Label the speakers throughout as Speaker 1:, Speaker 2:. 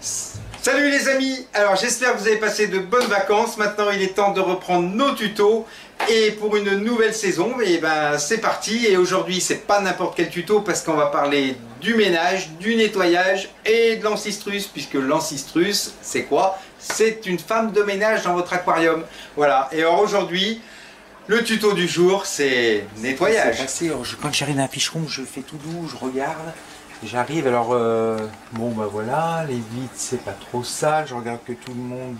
Speaker 1: Salut les amis, alors j'espère que vous avez passé de bonnes vacances. Maintenant il est temps de reprendre nos tutos et pour une nouvelle saison, et ben c'est parti. Et aujourd'hui c'est pas n'importe quel tuto parce qu'on va parler du ménage, du nettoyage et de l'ancistrus, puisque l'ancistrus c'est quoi? C'est une femme de ménage dans votre aquarium. Voilà, et alors aujourd'hui le tuto du jour c'est nettoyage.
Speaker 2: Quand j'arrive à un ficheron, je fais tout doux, je regarde. J'arrive, alors bon bah voilà, les vitres c'est pas trop sale, je regarde que tout le monde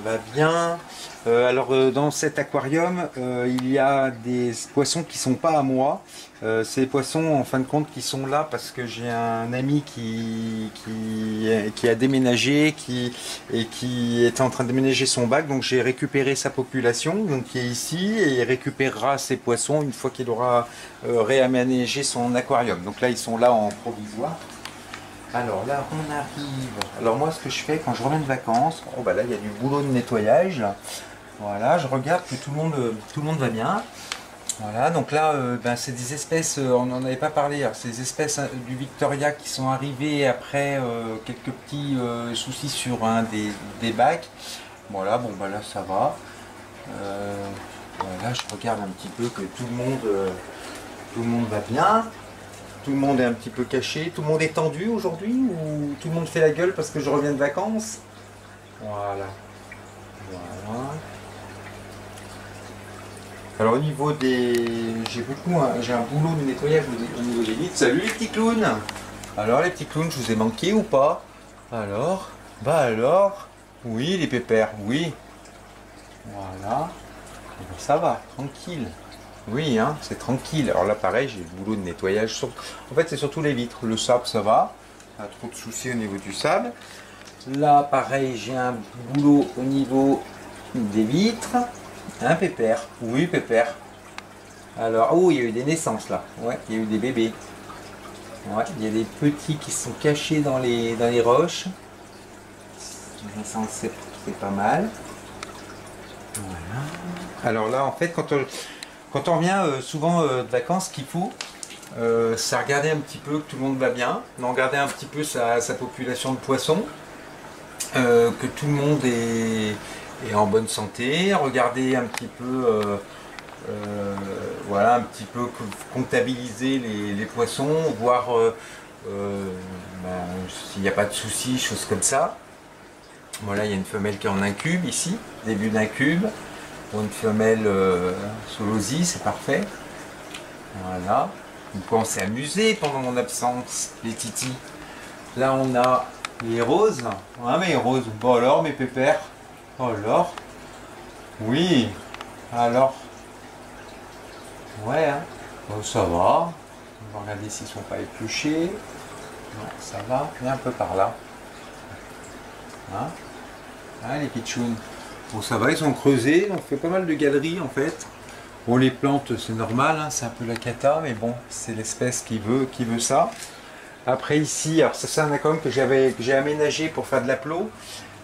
Speaker 2: va bien. Dans cet aquarium, il y a des poissons qui sont pas à moi. Ces poissons en fin de compte qui sont là parce que j'ai un ami qui a déménagé et qui est en train de déménager son bac, donc j'ai récupéré sa population donc qui est ici et il récupérera ses poissons une fois qu'il aura réaménagé son aquarium. Donc là ils sont là en provisoire. Alors là on arrive. Alors moi ce que je fais quand je reviens de vacances, oh bah là il y a du boulot de nettoyage. Voilà, je regarde que tout le monde va bien. Voilà, donc là, c'est des espèces, on n'en avait pas parlé, c'est des espèces du Victoria qui sont arrivées après quelques petits soucis sur un des bacs. Voilà, bon bah là ça va. Voilà, je regarde un petit peu que tout le monde va bien. Tout le monde est un petit peu caché. Tout le monde est tendu aujourd'hui ou tout le monde fait la gueule parce que je reviens de vacances? Voilà. Voilà. Alors au niveau des... j'ai un boulot de nettoyage au niveau des vitres. Salut les petits clowns! Alors les petits clowns, je vous ai manqué ou pas? Alors? Bah alors? Oui les pépères, oui. Voilà. Et ben, ça va, tranquille. Oui, hein, c'est tranquille. Alors là pareil, j'ai le boulot de nettoyage. En fait c'est surtout les vitres. Le sable ça va. Pas trop de soucis au niveau du sable. Là pareil, j'ai un boulot au niveau des vitres. Un pépère, oui pépère. Alors, oh il y a eu des naissances là, ouais, il y a eu des bébés. Ouais, il y a des petits qui sont cachés dans les roches. Les naissances c'est pas mal. Voilà. Alors là en fait quand on revient souvent de vacances, ce qu'il faut, c'est regarder un petit peu que tout le monde va bien, regarder un petit peu sa population de poissons, que tout le monde est en bonne santé, regarder un petit peu, voilà, un petit peu comptabiliser les poissons, voir s'il n'y a pas de soucis, choses comme ça. Voilà, il y a une femelle qui est en incube ici, début d'incube, pour une femelle sous l'osie, c'est parfait. Voilà, donc on s'est amusé pendant mon absence, les titis. Là on a les roses, ah mes roses, bon alors mes pépères. Alors, oui, alors, ouais, hein. Bon, ça va. On va regarder s'ils ne sont pas épluchés. Non, ça va, viens un peu par là. Hein, hein les pitchouns. Bon, ça va, ils sont creusés. On fait pas mal de galeries en fait. Bon, les plantes, c'est normal, hein, c'est un peu la cata, mais bon, c'est l'espèce qui veut ça. Après ici, alors ça c'est un aquarium que j'ai aménagé pour faire de l'aplot.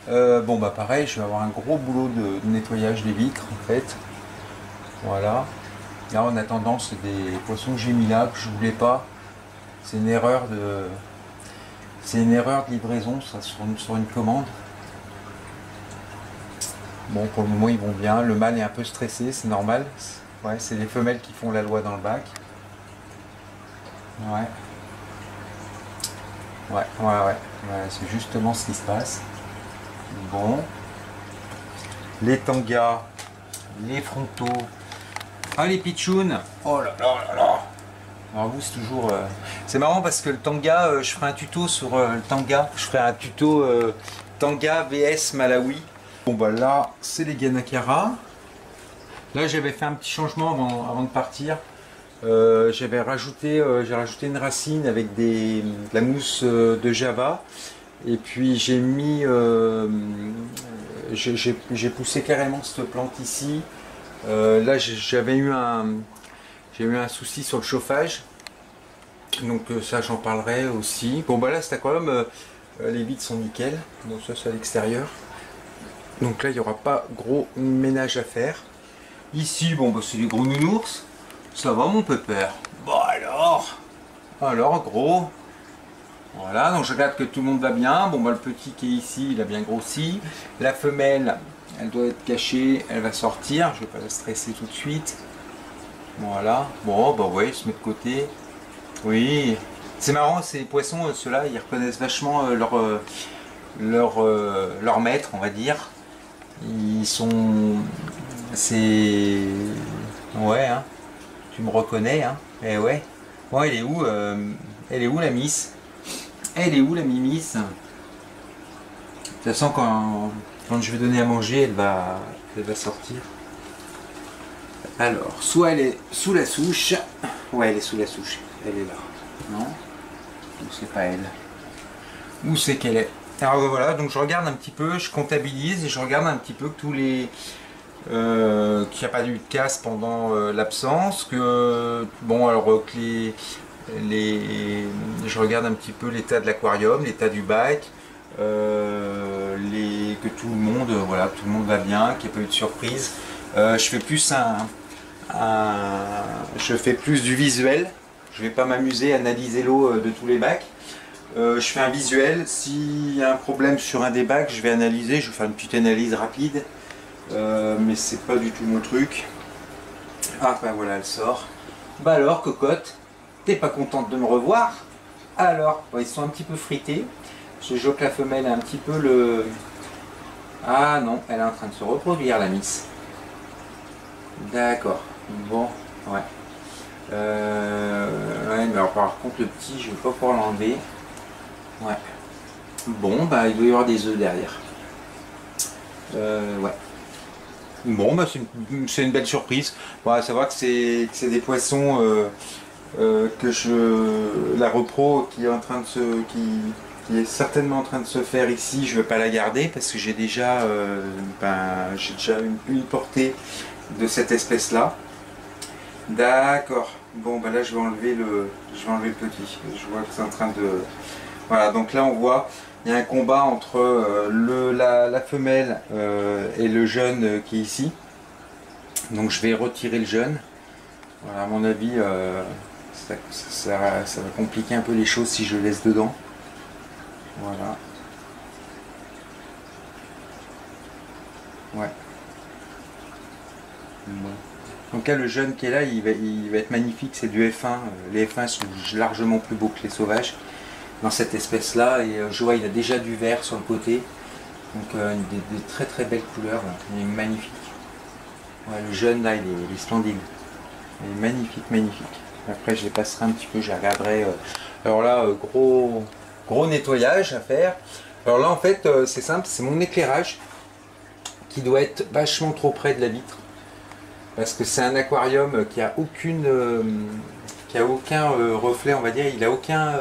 Speaker 2: Bon bah pareil, je vais avoir un gros boulot de nettoyage des vitres en fait. Voilà. Là en attendant c'est des poissons que j'ai mis là, que je voulais pas. C'est une erreur de livraison ça, sur une commande. Bon pour le moment ils vont bien, le mâle est un peu stressé, c'est normal. Ouais, c'est les femelles qui font la loi dans le bac. Ouais. Ouais, c'est justement ce qui se passe. Bon, les tangas, les frontaux, ah les pitchouns, oh là là là là. Alors vous c'est toujours, c'est marrant parce que le tanga, je ferai un tuto sur le tanga, je ferai un tuto tanga vs Malawi. Bon bah là c'est les Ganakara. Là j'avais fait un petit changement avant de partir. J'ai rajouté une racine avec de la mousse de Java. Et puis j'ai mis, j'ai poussé carrément cette plante ici. Là j'ai eu un souci sur le chauffage, donc ça j'en parlerai aussi. Bon bah là c'est quand même, les vitres sont nickel, donc ça c'est à l'extérieur. Donc là il n'y aura pas gros ménage à faire. Ici bon bah c'est les gros nounours. Ça va mon pépère? Bon alors gros. Voilà, donc je regarde que tout le monde va bien. Bon, bah, le petit qui est ici, il a bien grossi. La femelle, elle doit être cachée, elle va sortir. Je ne vais pas la stresser tout de suite. Voilà. Bon, bah ouais, il se met de côté. Oui. C'est marrant, ces poissons, ceux-là, ils reconnaissent vachement leur maître, on va dire. Ils sont... C'est... Ouais, hein. Tu me reconnais, hein. Eh ouais. Bon, elle est où la miss? Elle est où la mimis? De toute façon, quand je vais donner à manger, elle va sortir. Alors, soit elle est sous la souche. Ouais, elle est sous la souche. Elle est là. Non? Ou c'est pas elle? Où c'est qu'elle est? Alors voilà, donc je regarde un petit peu, je comptabilise et je regarde un petit peu que tous les... qu'il n'y a pas eu de casse pendant l'absence, que... Bon, alors que je regarde un petit peu l'état de l'aquarium, l'état du bac, que tout le monde, voilà, tout le monde va bien, qu'il n'y a pas eu de surprise. Je fais plus je fais plus du visuel. Je vais pas m'amuser à analyser l'eau de tous les bacs. Je fais un visuel. S'il y a un problème sur un des bacs, je vais analyser. Je vais faire une petite analyse rapide, mais c'est pas du tout mon truc. Ah ben voilà, elle sort. Bah alors, cocotte. T'es pas contente de me revoir? Alors, bon, ils sont un petit peu frités. Je joue que la femelle a un petit peu le... Ah non, elle est en train de se reproduire, la miss. D'accord. Bon, ouais. Ouais, mais alors, par contre, le petit, je vais pas pouvoir l'enlever. Ouais. Bon, bah, il doit y avoir des œufs derrière. Ouais. Bon, bah, c'est une belle surprise. Bon, à savoir que c'est des poissons... la repro qui est en train de qui est certainement en train de se faire ici, je ne vais pas la garder parce que j'ai déjà une portée de cette espèce là. D'accord. Bon bah là je vais enlever le petit. Je vois que c'est en train de... Voilà, donc là on voit il y a un combat entre la femelle et le jeune qui est ici. Donc je vais retirer le jeune. Voilà, à mon avis ça va compliquer un peu les choses si je laisse dedans. Voilà. Ouais. Bon. Donc là, le jeune qui est là, il va être magnifique. C'est du F1. Les F1 sont largement plus beaux que les sauvages dans cette espèce-là. Et je vois, il a déjà du vert sur le côté. Donc des très très belles couleurs. Il est magnifique. Ouais, le jeune là, il est splendide. Il est magnifique, magnifique. Après, je les passerai un petit peu, je les regarderai. Alors là, gros nettoyage à faire. Alors là, en fait, c'est simple, c'est mon éclairage qui doit être vachement trop près de la vitre. Parce que c'est un aquarium qui a aucun reflet, on va dire. Il n'y a aucun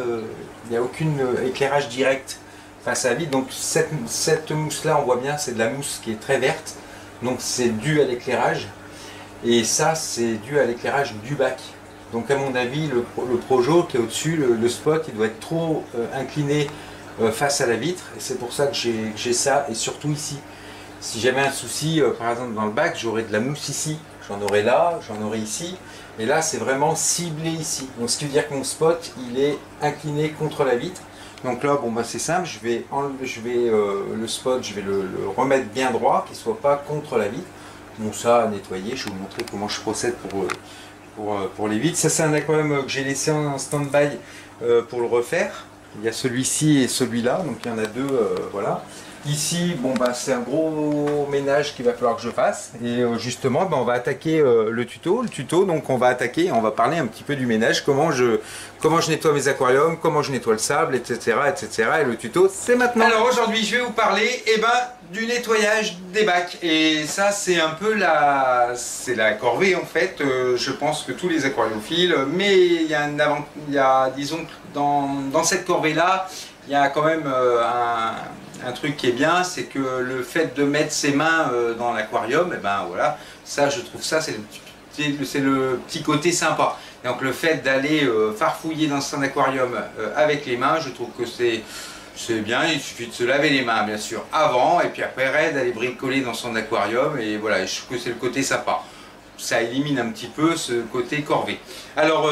Speaker 2: éclairage direct face à la vitre. Donc cette mousse-là, on voit bien, c'est de la mousse qui est très verte. Donc c'est dû à l'éclairage. Et ça, c'est dû à l'éclairage du bac. Donc à mon avis, le projo qui est au-dessus, le spot, il doit être trop incliné face à la vitre. Et c'est pour ça que j'ai ça, et surtout ici. Si j'avais un souci, par exemple dans le bac, j'aurais de la mousse ici. J'en aurais là, j'en aurais ici. Et là, c'est vraiment ciblé ici. Donc ce qui veut dire que mon spot, il est incliné contre la vitre. Donc là, bon bah c'est simple, le spot, je vais le remettre bien droit, qu'il ne soit pas contre la vitre. Bon, ça à nettoyer, je vais vous montrer comment je procède pour les vitres. Ça, c'est un aquarium que j'ai laissé en stand-by pour le refaire. Il y a celui-ci et celui-là, donc il y en a deux, voilà. Ici, bon bah c'est un gros ménage qu'il va falloir que je fasse. Et justement, bah, on va attaquer le tuto. Donc on va attaquer, on va parler un petit peu du ménage, comment je nettoie mes aquariums, comment je nettoie le sable, etc. etc. Et le tuto, c'est maintenant. Alors aujourd'hui, je vais vous parler du nettoyage des bacs. Et ça, c'est un peu la corvée en fait. Je pense que tous les aquariophiles, mais il y a disons, dans cette corvée-là, il y a quand même un truc qui est bien, c'est que le fait de mettre ses mains dans l'aquarium, et ben voilà, ça je trouve ça c'est le petit côté sympa. Donc le fait d'aller farfouiller dans son aquarium avec les mains, je trouve que c'est bien. Il suffit de se laver les mains bien sûr avant, et puis après d'aller bricoler dans son aquarium, et voilà, je trouve que c'est le côté sympa.
Speaker 1: ça élimine un petit peu ce côté corvée. Alors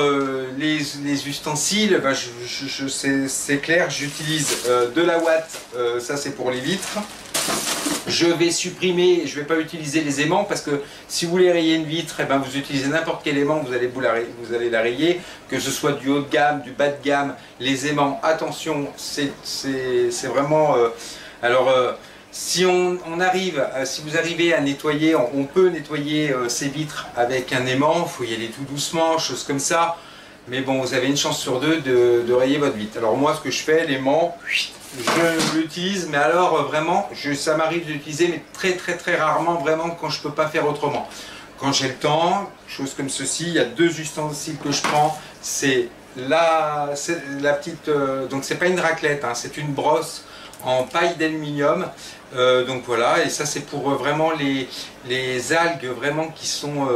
Speaker 1: les ustensiles, ben, c'est clair, j'utilise de la ouate, ça c'est pour les vitres. Je vais supprimer, je ne vais pas utiliser les aimants parce que si vous voulez rayer une vitre, eh ben vous utilisez n'importe quel aimant, vous allez la rayer, que ce soit du haut de gamme, du bas de gamme. Les aimants, attention, c'est vraiment... si si vous arrivez à nettoyer, on peut nettoyer ces vitres avec un aimant, il faut y aller tout doucement, choses comme ça. Mais bon, vous avez une chance sur deux de rayer votre vitre. Alors moi, ce que je fais, l'aimant, je l'utilise, mais alors vraiment, ça m'arrive d'utiliser, mais très rarement, vraiment, quand je ne peux pas faire autrement. Quand j'ai le temps, chose comme ceci, il y a deux ustensiles que je prends. C'est la petite, donc c'est pas une raclette, hein, c'est une brosse en paille d'aluminium. Donc voilà, et ça c'est pour vraiment les algues vraiment qui sont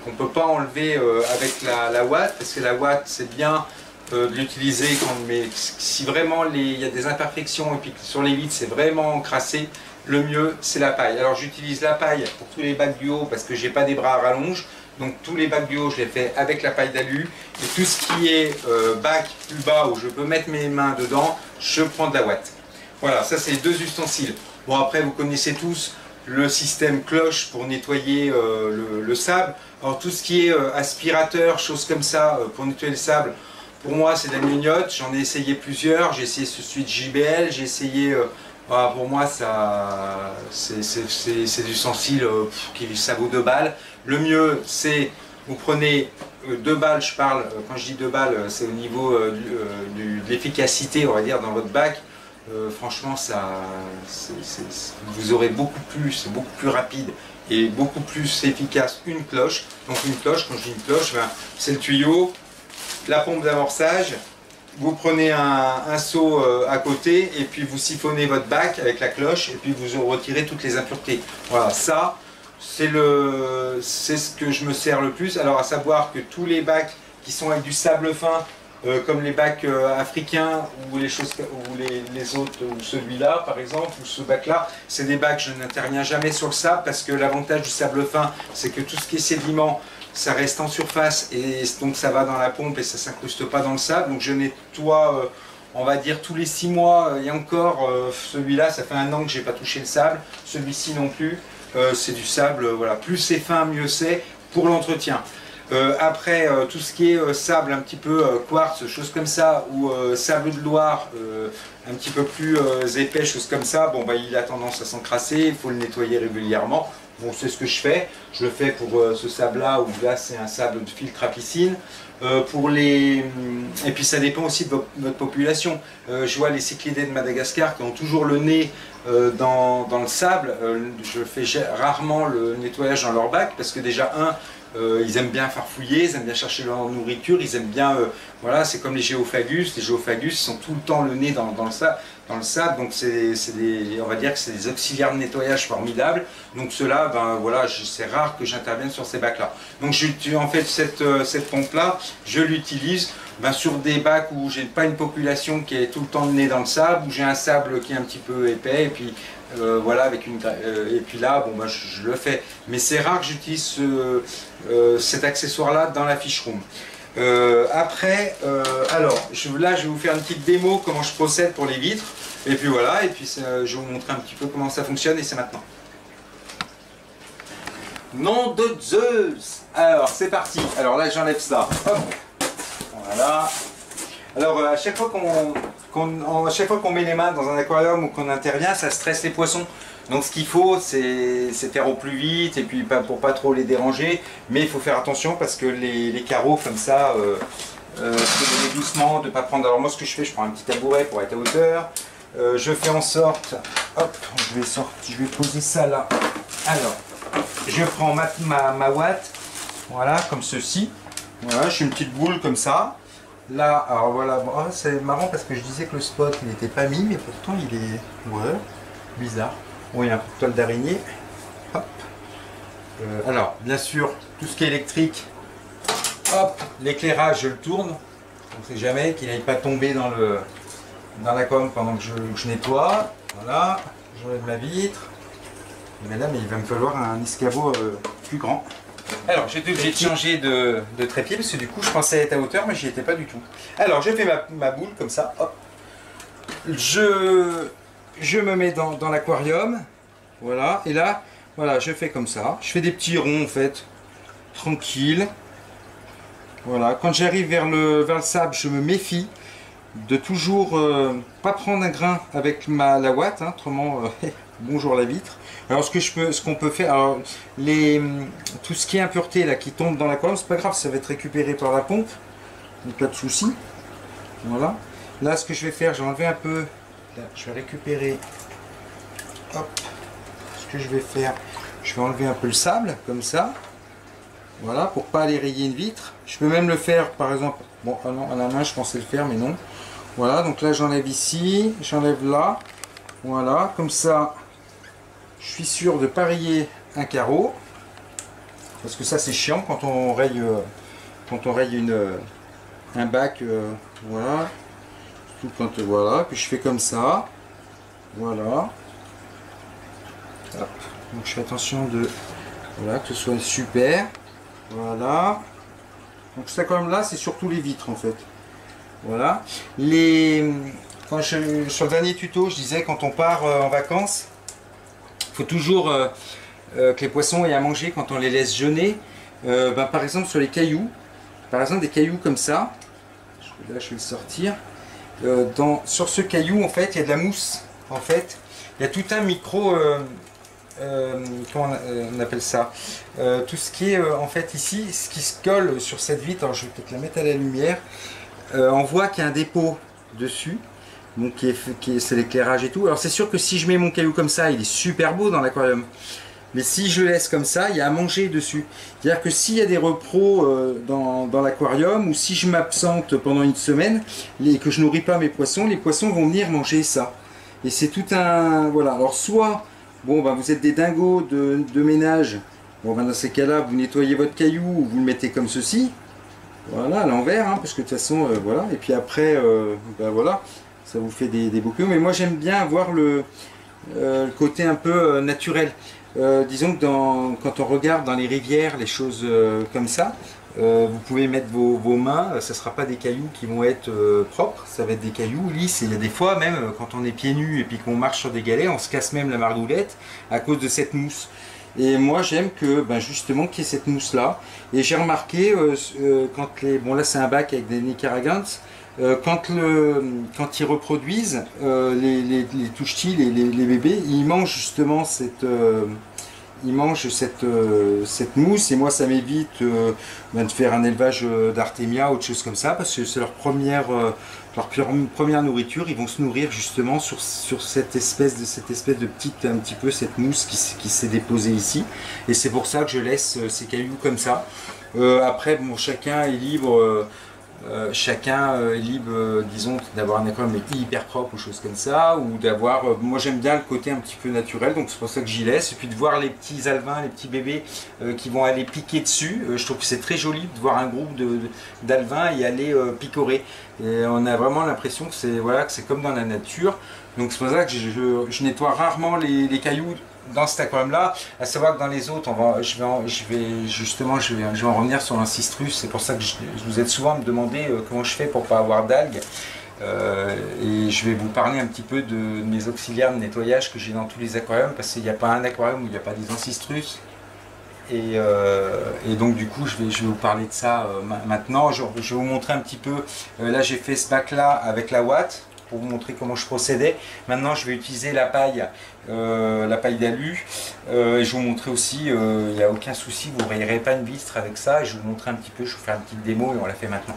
Speaker 1: qu'on peut pas enlever avec la ouate, parce que la ouate c'est bien de l'utiliser mais si vraiment il y a des imperfections et puis sur les vitres c'est vraiment encrassé, le mieux c'est la paille. Alors j'utilise la paille pour tous les bacs du haut parce que j'ai pas des bras à rallonge, donc tous les bacs du haut je les fais avec la paille d'alu, et tout ce qui est bac plus bas où je peux mettre mes mains dedans, je prends de la ouate. Voilà, ça c'est les deux ustensiles. Bon, après vous connaissez tous le système cloche pour nettoyer le sable. Alors tout ce qui est aspirateur, choses comme ça pour nettoyer le sable, pour moi c'est de la gnognotte. J'en ai essayé plusieurs, j'ai essayé celui de JBL, j'ai essayé... voilà, pour moi c'est des ustensiles qui ça vaut 2 balles. Le mieux c'est, vous prenez 2 balles, je parle, quand je dis 2 balles, c'est au niveau de l'efficacité, on va dire, dans votre bac. Franchement, vous aurez beaucoup plus rapide et beaucoup plus efficace une cloche. Donc une cloche, quand je dis une cloche, ben, c'est le tuyau, la pompe d'amorçage. Vous prenez un seau à côté et puis vous siphonnez votre bac avec la cloche et puis vous retirez toutes les impuretés. Voilà, ça c'est ce que je me sers le plus. Alors à savoir que tous les bacs qui sont avec du sable fin, comme les bacs africains ou les autres, ou celui-là par exemple, ou ce bac-là, c'est des bacs, je n'interviens jamais sur le sable parce que l'avantage du sable fin, c'est que tout ce qui est sédiment, ça reste en surface et donc ça va dans la pompe et ça ne s'incruste pas dans le sable. Donc je nettoie, on va dire tous les 6 mois, et encore celui-là, ça fait 1 an que je n'ai pas touché le sable, celui-ci non plus, c'est du sable, voilà, plus c'est fin, mieux c'est pour l'entretien. Après, tout ce qui est sable un petit peu quartz, choses comme ça, ou sable de Loire, un petit peu plus épais, choses comme ça, bon, bah, il a tendance à s'encrasser, il faut le nettoyer régulièrement. Bon, c'est ce que je fais. Je le fais pour ce sable-là, où là c'est un sable de filtre à piscine. Et puis ça dépend aussi de votre population. Je vois les cyclidés de Madagascar qui ont toujours le nez dans le sable. Je fais rarement le nettoyage dans leur bac parce que déjà ils aiment bien farfouiller, ils aiment bien chercher leur nourriture, ils aiment bien, voilà, c'est comme les géophagus. Les géophagus sont tout le temps le nez dans le sable, donc on va dire que c'est des auxiliaires de nettoyage formidables. Donc ceux-là, ben voilà, c'est rare que j'intervienne sur ces bacs-là. Donc en fait cette pompe-là, je l'utilise ben, sur des bacs où j'ai pas une population qui est tout le temps le nez dans le sable, où j'ai un sable qui est un petit peu épais, et puis voilà, et puis là, bon, ben, je le fais. Mais c'est rare que j'utilise cet accessoire-là dans la fiche room. Après, alors, là, je vais vous faire une petite démo comment je procède pour les vitres. Et puis voilà, et puis je vais vous montrer un petit peu comment ça fonctionne, et c'est maintenant. Nom de Zeus! Alors, c'est parti. Alors là, j'enlève ça. Hop. Voilà. Alors, à chaque fois qu'on met les mains dans un aquarium ou qu'on intervient, ça stresse les poissons. Donc ce qu'il faut, c'est faire au plus vite, et puis pour pas trop les déranger. Mais il faut faire attention parce que les carreaux comme ça, faut donner doucement, de ne pas prendre. Alors moi, ce que je fais, je prends un petit tabouret pour être à hauteur. Je fais en sorte, hop, je vais poser ça là. Alors, je prends ma ouate, voilà, comme ceci. Voilà, je suis une petite boule comme ça. Là, alors voilà, bon, c'est marrant parce que je disais que le spot il n'était pas mis, mais pourtant il est, ouais, bizarre. Bon, il y a un peu de toile d'araignée. Hop. Alors, bien sûr, tout ce qui est électrique, hop, l'éclairage, je le tourne. On ne sait jamais qu'il n'aille pas tomber dans la com pendant que je nettoie. Voilà, j'enlève ma vitre. Mais là, il va me falloir un escabeau plus grand. Alors j'étais obligé de changer de trépied parce que du coup je pensais être à hauteur mais j'y étais pas du tout. Alors je fais ma boule comme ça, hop. Je me mets dans l'aquarium, voilà, et là, voilà, je fais comme ça. Je fais des petits ronds en fait, tranquille. Voilà, quand j'arrive vers le sable, je me méfie de toujours pas prendre un grain avec la ouate, hein, autrement, bonjour la vitre. Alors ce qu'on peut faire, alors, tout ce qui est impureté là qui tombe dans l'aquarium, c'est pas grave, ça va être récupéré par la pompe, donc pas de souci. Voilà. Là, ce que je vais faire, j'ai enlevé un peu. Là, je vais récupérer. Hop. Ce que je vais faire, je vais enlever un peu le sable comme ça. Voilà, pour pas aller rayer une vitre. Je peux même le faire, par exemple. Bon, ah non, à la main, je pensais le faire, mais non. Voilà, donc là, j'enlève ici, j'enlève là. Voilà, comme ça. Je suis sûr de ne pas rayer un carreau, parce que ça c'est chiant quand on raye un bac, voilà, tout quand voilà, puis je fais comme ça, voilà. Hop. Donc je fais attention de voilà que ce soit super, voilà. Donc ça comme là c'est surtout les vitres en fait, voilà. Sur le dernier tuto je disais quand on part en vacances. Il faut toujours que les poissons aient à manger quand on les laisse jeûner. Par exemple sur les cailloux, par exemple des cailloux comme ça, là je vais le sortir, sur ce caillou en fait il y a de la mousse, en fait il y a tout un micro, comment on appelle ça, tout ce qui est en fait ici, ce qui se colle sur cette vitre, alors je vais peut-être la mettre à la lumière, on voit qu'il y a un dépôt dessus. Donc c'est l'éclairage et tout. Alors c'est sûr que si je mets mon caillou comme ça, il est super beau dans l'aquarium. Mais si je le laisse comme ça, il y a à manger dessus. C'est-à-dire que s'il y a des repros dans l'aquarium, ou si je m'absente pendant une semaine et que je nourris pas mes poissons, les poissons vont venir manger ça. Et c'est tout un... Voilà. Alors soit, bon, vous êtes des dingos de ménage. Bon, dans ces cas-là, vous nettoyez votre caillou, ou vous le mettez comme ceci. Voilà, à l'envers, hein, parce que de toute façon, voilà. Et puis après, voilà. Ça vous fait des beaux cailloux, mais moi j'aime bien avoir le côté un peu naturel. Disons que quand on regarde dans les rivières, les choses comme ça, vous pouvez mettre vos mains, ça ne sera pas des cailloux qui vont être propres, ça va être des cailloux lisses. Et il y a des fois, même quand on est pieds nus et puis qu'on marche sur des galets, on se casse même la margoulette à cause de cette mousse. Et moi j'aime que justement qu'il y ait cette mousse là. Et j'ai remarqué bon là c'est un bac avec des Nicaragans. Quand ils reproduisent, les touchetis, les bébés, ils mangent justement cette mousse, et moi ça m'évite de faire un élevage d'artémia, autre chose comme ça, parce que c'est leur première nourriture. Ils vont se nourrir justement sur cette espèce de petite, un petit peu cette mousse qui s'est déposée ici, et c'est pour ça que je laisse ces cailloux comme ça. Après bon, chacun est libre. Disons, d'avoir un aquarium hyper propre ou choses comme ça, ou d'avoir, moi j'aime bien le côté un petit peu naturel, donc c'est pour ça que j'y laisse, et puis de voir les petits alevins, les petits bébés qui vont aller piquer dessus, je trouve que c'est très joli de voir un groupe d'alevins y aller picorer, et on a vraiment l'impression que c'est voilà, comme dans la nature, donc c'est pour ça que je nettoie rarement les cailloux dans cet aquarium là, à savoir que dans les autres, je vais en revenir sur l'incistrus. C'est pour ça que je vous ai souvent me demandé comment je fais pour pas avoir d'algues, et je vais vous parler un petit peu de mes auxiliaires de nettoyage que j'ai dans tous les aquariums, parce qu'il n'y a pas un aquarium où il n'y a pas des ancistrus, et donc du coup je vais vous parler de ça maintenant. Je vais vous montrer un petit peu, là j'ai fait ce bac là avec la ouate pour vous montrer comment je procédais. Maintenant je vais utiliser la paille d'alu, et je vais vous montrer aussi, il n'y a aucun souci, vous ne rayerez pas une vitre avec ça, et je vais vous montrer un petit peu, je vais vous faire une petite démo et on la fait maintenant.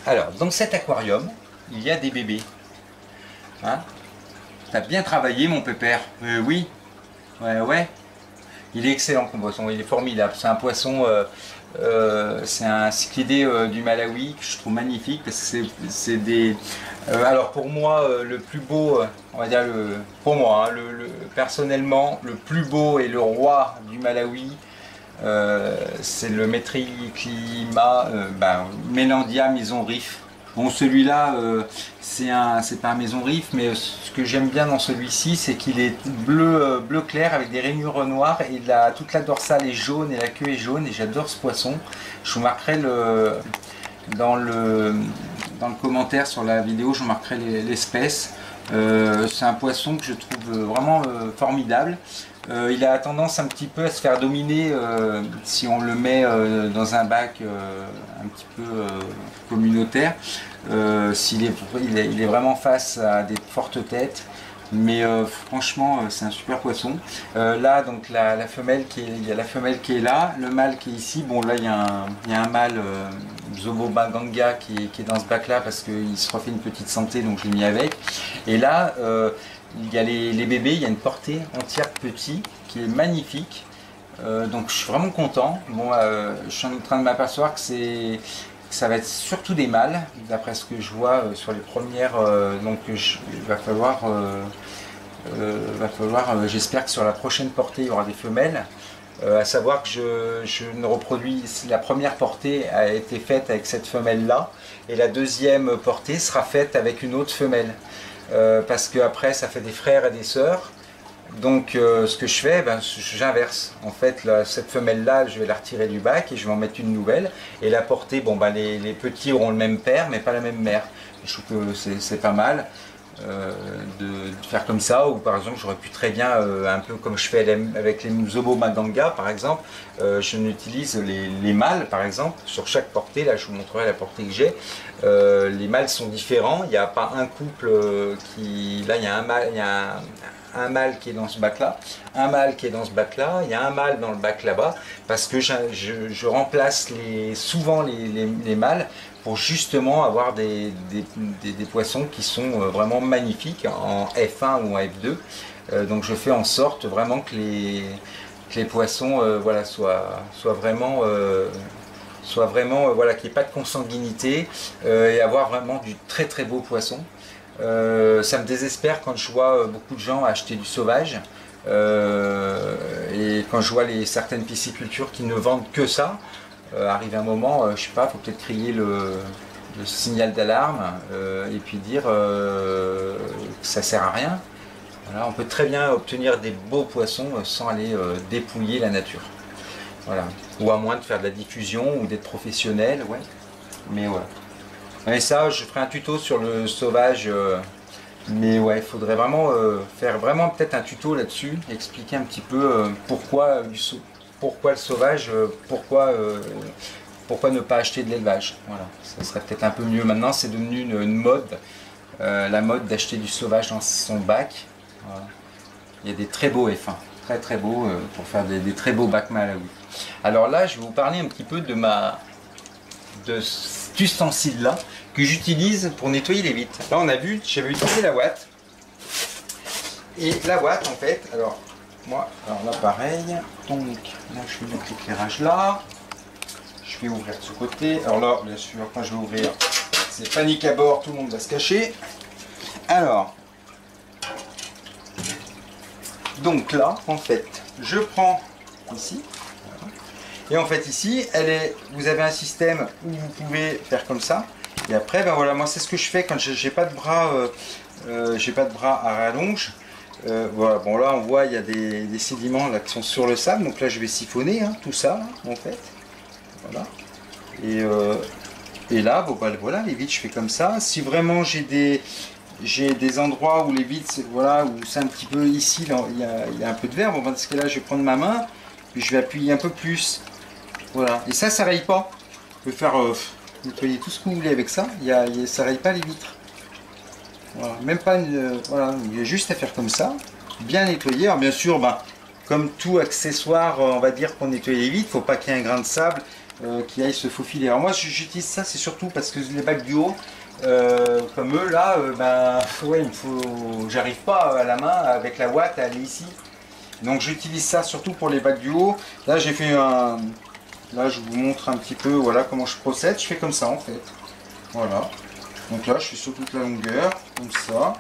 Speaker 1: Alors dans cet aquarium, il y a des bébés. Hein, t'as bien travaillé mon pépère. Oui, ouais. Il est excellent comme poisson, il est formidable. C'est un poisson, c'est un cyclidé du Malawi que je trouve magnifique, parce que c'est des... alors pour moi, le plus beau, on va dire, pour moi, hein, personnellement, le plus beau et le roi du Malawi, c'est le Metriclima Melandia Maison Riff.
Speaker 2: Bon, celui-là, c'est pas un maison reef, mais ce que j'aime bien dans celui-ci, c'est qu'il est bleu, bleu clair avec des rainures noires et toute la dorsale est jaune et la queue est jaune et j'adore ce poisson. Je vous marquerai dans le commentaire sur la vidéo, je vous marquerai l'espèce. C'est un poisson que je trouve vraiment formidable. Il a tendance un petit peu à se faire dominer si on le met dans un bac un petit peu communautaire. Il est vraiment face à des fortes têtes. Mais franchement, c'est un super poisson. Là, donc la femelle il y a la femelle qui est là, le mâle qui est ici. Bon, là, il y a un mâle Zobo Maganga qui est dans ce bac-là parce qu'il se refait une petite santé, donc je l'ai mis avec. Et là, il y a les bébés, il y a une portée entière petits qui est magnifique. Donc, je suis vraiment content. Bon, je suis en train de m'apercevoir que ça va être surtout des mâles, d'après ce que je vois sur les premières. Donc il va falloir, j'espère que sur la prochaine portée, il y aura des femelles. À savoir que je ne reproduis, la première portée a été faite avec cette femelle-là, et la deuxième portée sera faite avec une autre femelle. Parce qu'après, ça fait des frères et des sœurs. Donc ce que je fais, j'inverse. En fait, cette femelle-là, je vais la retirer du bac et je vais en mettre une nouvelle. Et la portée, les petits auront le même père, mais pas la même mère. Je trouve que c'est pas mal de faire comme ça. Ou par exemple, j'aurais pu très bien, un peu comme je fais avec les Zobo Maganga, par exemple, je n'utilise les mâles, par exemple, sur chaque portée. Là, je vous montrerai la portée que j'ai. Les mâles sont différents. Il n'y a pas un couple qui... Là, il y a un mâle... un mâle qui est dans ce bac là, un mâle qui est dans ce bac là, il y a un mâle dans le bac là-bas, parce que je remplace souvent les mâles pour justement avoir des poissons qui sont vraiment magnifiques en F1 ou en F2. Donc je fais en sorte vraiment que les poissons soient vraiment qu'il n'y ait pas de consanguinité et avoir vraiment du très très beau poisson. Ça me désespère quand je vois beaucoup de gens acheter du sauvage et quand je vois certaines piscicultures qui ne vendent que ça. Arrive un moment, je sais pas, faut peut-être crier le signal d'alarme et puis dire que ça sert à rien. Voilà, on peut très bien obtenir des beaux poissons sans aller dépouiller la nature. Voilà. Ou à moins de faire de la diffusion ou d'être professionnel, ouais. Mais voilà. Et ça, je ferai un tuto sur le sauvage, mais ouais, il faudrait vraiment faire vraiment peut-être un tuto là-dessus, expliquer un petit peu pourquoi le sauvage, pourquoi ne pas acheter de l'élevage. Voilà, ça serait peut-être un peu mieux. Maintenant, c'est devenu une mode, la mode d'acheter du sauvage dans son bac. Voilà. Il y a des très beaux F1, très très beaux, pour faire des très beaux bacs Malawi. Alors là, je vais vous parler un petit peu de cet ustensile là que j'utilise pour nettoyer les vitres. Là on a vu, j'avais utilisé la ouate, et la ouate en fait, alors là pareil, donc là je vais mettre l'éclairage là, je vais ouvrir de ce côté. Alors là bien sûr quand je vais ouvrir, c'est panique à bord, tout le monde va se cacher. Alors donc là en fait je prends ici. Et en fait ici, vous avez un système où vous pouvez faire comme ça. Et après, voilà, moi c'est ce que je fais quand j'ai pas de bras, à rallonge. Voilà, bon là on voit il y a des sédiments là qui sont sur le sable. Donc là je vais siphonner tout ça en fait. Voilà. Et là, voilà, les vitres je fais comme ça. Si vraiment j'ai des endroits où les vitres, voilà, où c'est un petit peu ici, là, il y a un peu de verre. Bon, dans ce cas-là, je vais prendre ma main, puis je vais appuyer un peu plus. Voilà, et ça raye pas. Vous pouvez faire nettoyer tout ce que vous voulez avec ça. Ça raye pas les vitres. Voilà, même pas voilà, il y a juste à faire comme ça, bien nettoyer. Alors bien sûr, comme tout accessoire, on va dire pour nettoyer les vitres, il ne faut pas qu'il y ait un grain de sable qui aille se faufiler. Alors moi, j'utilise ça, c'est surtout parce que les bacs du haut, comme eux là, ouais, j'arrive pas à la main avec la ouate à aller ici. Donc j'utilise ça surtout pour les bacs du haut. Là j'ai fait là je vous montre un petit peu voilà comment je procède. Je fais comme ça en fait. Voilà. Donc là je fais sur toute la longueur, comme ça.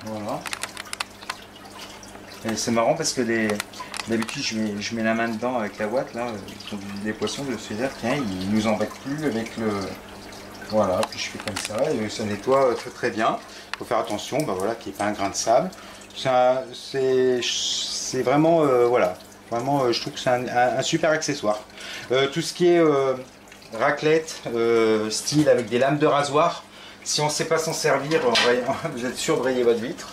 Speaker 2: Voilà. Et c'est marrant parce que d'habitude je mets la main dedans avec la ouate là, des poissons de se dire tiens ils nous embêtent plus avec
Speaker 1: Voilà, puis je fais comme ça et ça nettoie très très bien. Il faut faire attention, ben voilà, qu'il n'y ait pas un grain de sable. C'est vraiment, voilà, vraiment, je trouve que c'est un super accessoire. Tout ce qui est raclette, style avec des lames de rasoir, si on ne sait pas s'en servir, vous êtes sûr de rayer votre vitre.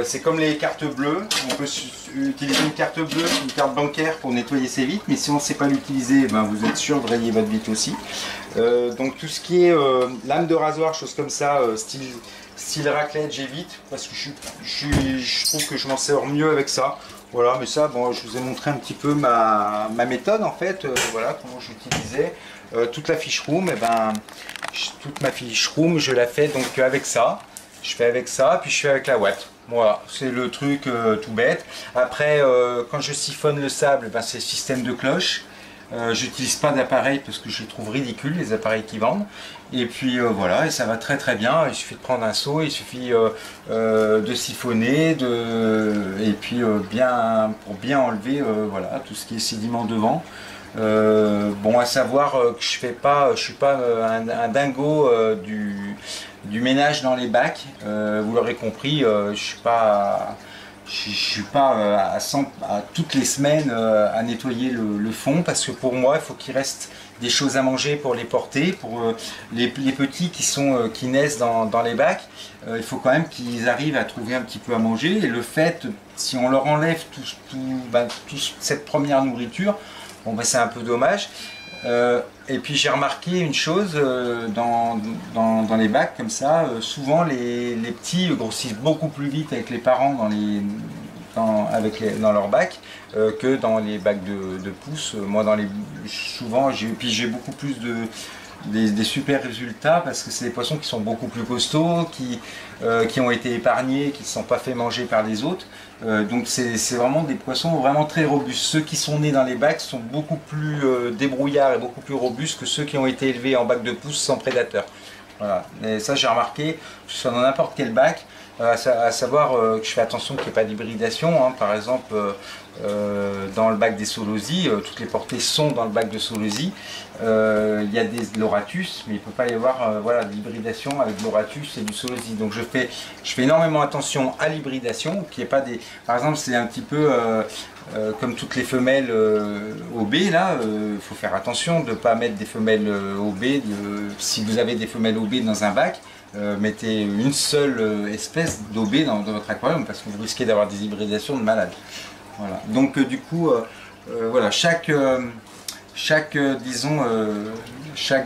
Speaker 1: C'est comme les cartes bleues, on peut utiliser une carte bleue, une carte bancaire pour nettoyer ses vitres, mais si on ne sait pas l'utiliser, ben vous êtes sûr de rayer votre vitre aussi. Donc tout ce qui est lame de rasoir, choses comme ça, style raclette, j'évite parce que je trouve que je m'en sers mieux avec ça. Voilà, mais ça, bon, je vous ai montré un petit peu ma méthode en fait, voilà comment j'utilisais. Toute la fiche room, toute ma fiche room, je la fais donc avec ça. Je fais avec ça, puis je fais avec la ouate. Voilà, c'est le truc tout bête. Après, quand je siphonne le sable, c'est le système de cloche. J'utilise pas d'appareil parce que je les trouve ridicules, les appareils qui vendent. Et puis voilà, et ça va très très bien. Il suffit de prendre un seau, il suffit de siphonner, et puis pour bien enlever voilà, tout ce qui est sédiment devant. Bon, à savoir que je suis pas un dingo du ménage dans les bacs. Vous l'aurez compris, je suis pas à toutes les semaines à nettoyer le fond, parce que pour moi il faut qu'il reste des choses à manger pour les porter, pour les petits qui naissent dans les bacs. Il faut quand même qu'ils arrivent à trouver un petit peu à manger, et le fait, si on leur enlève toute cette première nourriture, bon, c'est un peu dommage. Et puis j'ai remarqué une chose dans les bacs comme ça, souvent les petits grossissent beaucoup plus vite avec les parents dans leurs bacs que dans les bacs de pousses. Moi souvent j'ai beaucoup plus des super résultats parce que c'est des poissons qui sont beaucoup plus costauds, qui ont été épargnés, qui ne se sont pas fait manger par les autres. Donc c'est vraiment des poissons vraiment très robustes. Ceux qui sont nés dans les bacs sont beaucoup plus débrouillards et beaucoup plus robustes que ceux qui ont été élevés en bac de pousse sans prédateurs. Voilà. Et ça j'ai remarqué, que ce soit dans n'importe quel bac, à savoir que je fais attention qu'il n'y ait pas d'hybridation. Hein. Par exemple, dans le bac des Solosies, toutes les portées sont dans le bac de Solosies. Il y a des Loratus, mais il ne peut pas y avoir voilà, d'hybridation avec Loratus et du Solosie. Donc je fais énormément attention à l'hybridation, qu'il n'y ait pas des... Par exemple, c'est un petit peu comme toutes les femelles OB, là, il faut faire attention de ne pas mettre des femelles OB. Si vous avez des femelles OB dans un bac, mettez une seule espèce d'OB dans votre aquarium, parce que vous risquez d'avoir des hybridations de malades. Voilà. Donc du coup, voilà, chaque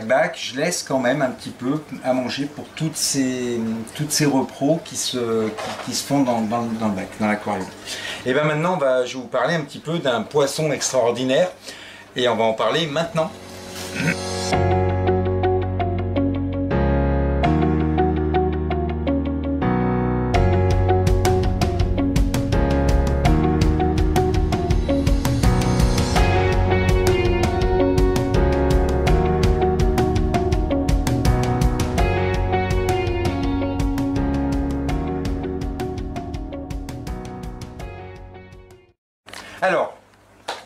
Speaker 1: bac, je laisse quand même un petit peu à manger pour toutes ces repros qui se font dans le bac, dans l'aquarium. Et bien maintenant, je vais vous parler un petit peu d'un poisson extraordinaire, et on va en parler maintenant. Alors,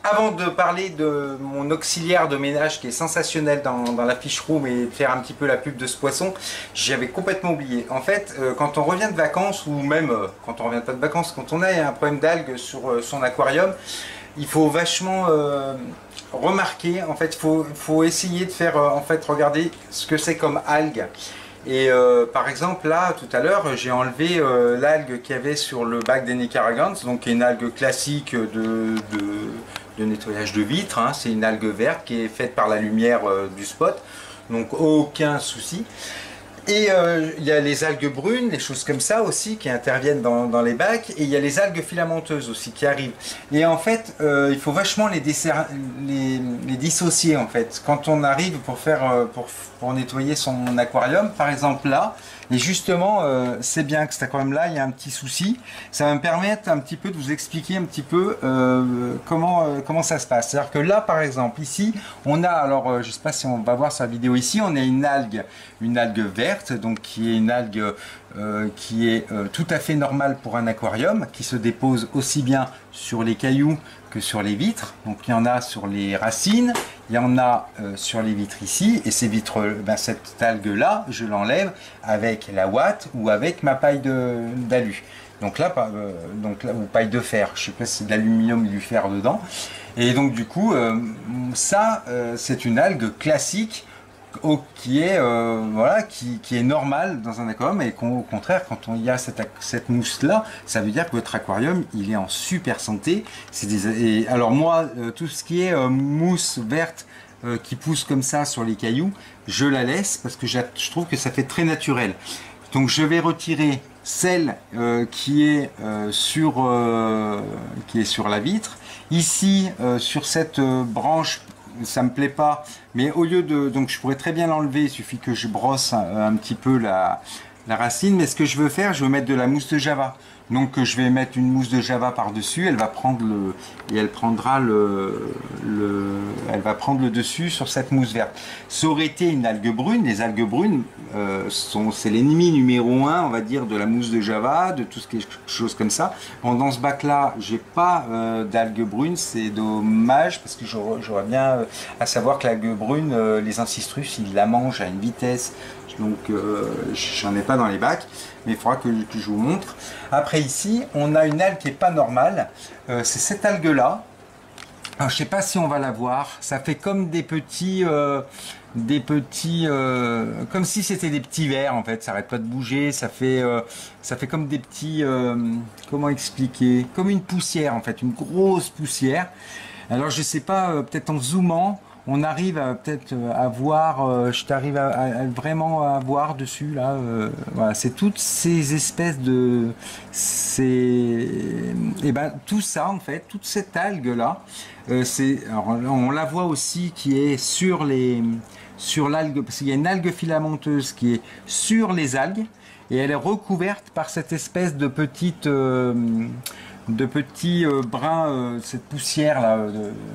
Speaker 1: avant de parler de mon auxiliaire de ménage qui est sensationnel dans la fiche room et de faire un petit peu la pub de ce poisson, j'avais complètement oublié. En fait, quand on revient de vacances, ou même quand on revient pas de vacances, quand on a un problème d'algues sur son aquarium, il faut vachement remarquer, en fait, faut essayer de faire, en fait, regarder ce que c'est comme algues. Et par exemple là tout à l'heure j'ai enlevé l'algue qu'il y avait sur le bac des Nicaragans, donc qui est une algue classique de nettoyage de vitres, hein. C'est une algue verte qui est faite par la lumière du spot, donc aucun souci. Et il y a les algues brunes, les choses comme ça aussi qui interviennent dans les bacs, et il y a les algues filamenteuses aussi qui arrivent. Et en fait, il faut vachement les dissocier en fait. Quand on arrive pour nettoyer son aquarium, par exemple là, et justement, c'est bien que cet aquarium-là, il y a un petit souci. Ça va me permettre un petit peu de vous expliquer un petit peu comment ça se passe. C'est-à-dire que là, par exemple, ici, on a, alors je ne sais pas si on va voir sur la vidéo ici, on a une algue verte, donc qui est une algue qui est tout à fait normale pour un aquarium, qui se dépose aussi bien sur les cailloux que sur les vitres. Donc il y en a sur les racines, il y en a sur les vitres ici, et ces vitres, ben, cette algue-là, je l'enlève avec la ouate ou avec ma paille d'alu. Donc là, ou paille de fer, je ne sais pas si c'est de l'aluminium ou du fer dedans. Et donc du coup, c'est une algue classique qui est voilà, qui est normale dans un aquarium, et au contraire, quand il y a cette mousse là, ça veut dire que votre aquarium il est en super santé. Alors moi, tout ce qui est mousse verte qui pousse comme ça sur les cailloux, je la laisse parce que je trouve que ça fait très naturel. Donc je vais retirer celle qui est sur la vitre. Ici, sur cette branche, ça me plaît pas, mais au lieu de... Donc je pourrais très bien l'enlever, il suffit que je brosse un petit peu la racine, mais ce que je veux faire, je veux mettre de la mousse de java. Donc je vais mettre une mousse de java par-dessus, elle va prendre elle va prendre le dessus sur cette mousse verte. Ça aurait été une algue brune. Les algues brunes, c'est l'ennemi numéro 1, on va dire, de la mousse de java, de tout ce qui est chose comme ça. Bon, dans ce bac-là, j'ai pas d'algues brunes, c'est dommage, parce que j'aurais bien à savoir que l'algue brune, les ancistrus, ils la mangent à une vitesse. Donc j'en ai pas dans les bacs, mais il faudra que je vous montre. Après ici, on a une algue qui est pas normale, c'est cette algue là. Alors je sais pas si on va la voir, ça fait comme des petits comme si c'était des petits vers en fait, ça arrête pas de bouger, ça fait comme des petits, comment expliquer, comme une poussière en fait, une grosse poussière. Alors je sais pas, peut-être en zoomant, on arrive peut-être à voir, je t'arrive vraiment à voir dessus là, voilà, c'est toutes ces espèces de, et ben tout ça en fait, toute cette algue là, alors, on la voit aussi qui est sur l'algue, parce qu'il y a une algue filamenteuse qui est sur les algues et elle est recouverte par cette espèce de petite de petits brins, cette poussière là,